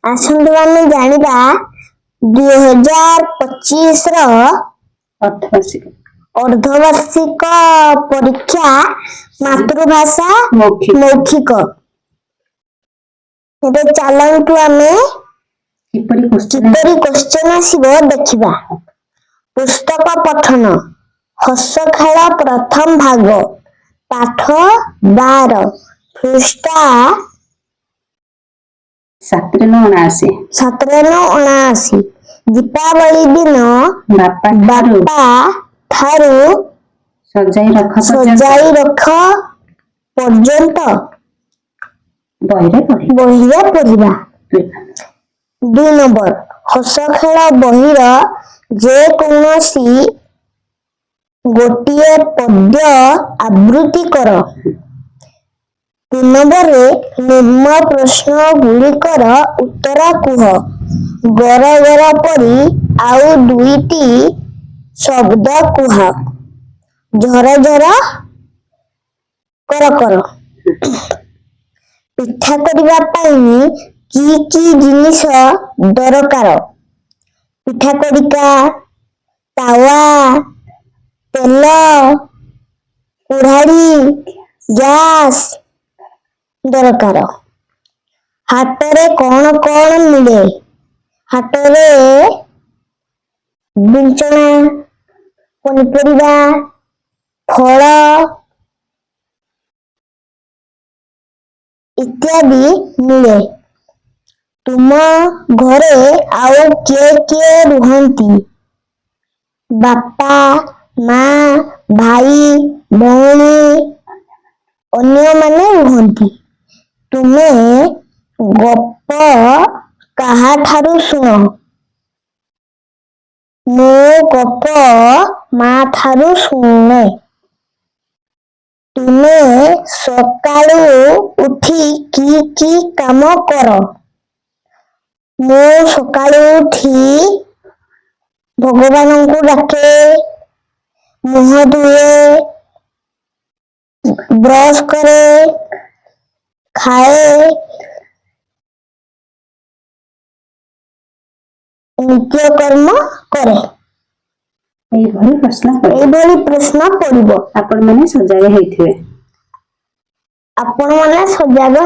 ଆସନ୍ତୁ ଆମେ ଜାଣିବା 2025 ର ଅର୍ଦ୍ଧବାର୍ଷିକ ପରୀକ୍ଷା ମାତୃଭାଷା ମୌଖିକ। ଏବେ ଚାଲନ୍ତୁ ଆମେ କିପରି କ୍ୱେଶ୍ଚନ ଆସିବ ଦେଖିବା। ପୁସ୍ତକ ପଠନ ହସ ଖେଳ ପ୍ରଥମ ଭାଗ ପାଠ 12 ପୃଷ୍ଠା 779। ଦୀପାବଳି ଦିନ ବାପା ଠାରୁ ସଜାଇ ରଖ ପର୍ଯ୍ୟନ୍ତ ବହିରେ ପଢିବା। 2 ନମ୍ବର ହସ ଖେଳ ବହିର ଯେକୌଣସି ଗୋଟିଏ ପଦ୍ୟ ଆବୃତ୍ତି କର। 3 ନମ୍ବରରେ ନିମ୍ନ ପ୍ରଶ୍ନ ଗୁଡ଼ିକର ଉତ୍ତର କୁହ। ଗର ଗର ପରି ଆଉ 2ଟି ଶବ୍ଦ କୁହ। ଝର ଝର କର କର। ପିଠା କରିବା ପାଇଁ କି ଜିନିଷ ଦରକାର? ପିଠା ଖଡ଼ିକା, ତାୱା, ତେଲ, କୁରାଢ଼ୀ, ଗ୍ୟାସ୍ ଦରକାର। ହାଟରେ କଣ କଣ ମିଳେ? ହାଟରେ ବିଞ୍ଚଣା, ପନିପରିବା, ଫଳ ଇତ୍ୟାଦି ମିଳେ। ତୁମ ଘରେ ଆଉ କିଏ କିଏ ରୁହନ୍ତି? ବାପା, ମା, ଭାଇ, ଭଉଣୀ ଅନ୍ୟମାନେ ରୁହନ୍ତି। ତୁମେ ଗପ କାହାଠାରୁ ଶୁଣ? ମୁଁ ଗପ ମା ଠାରୁ ଶୁଣେ। ତୁମେ ସକାଳୁ ଉଠି କି କାମ କର? ମୁଁ ସକାଳୁ ଉଠି ଭଗବାନଙ୍କୁ ଡାକେ, ମୁହଁ ଧୁଏ, ବ୍ରଶ କରେ, ଖାଏ, ନିତ୍ୟକର୍ମ କରେ। ଏଇଭଳି ପ୍ରଶ୍ନ ପଡିବ। ଆପଣମାନେ ସଜାଗ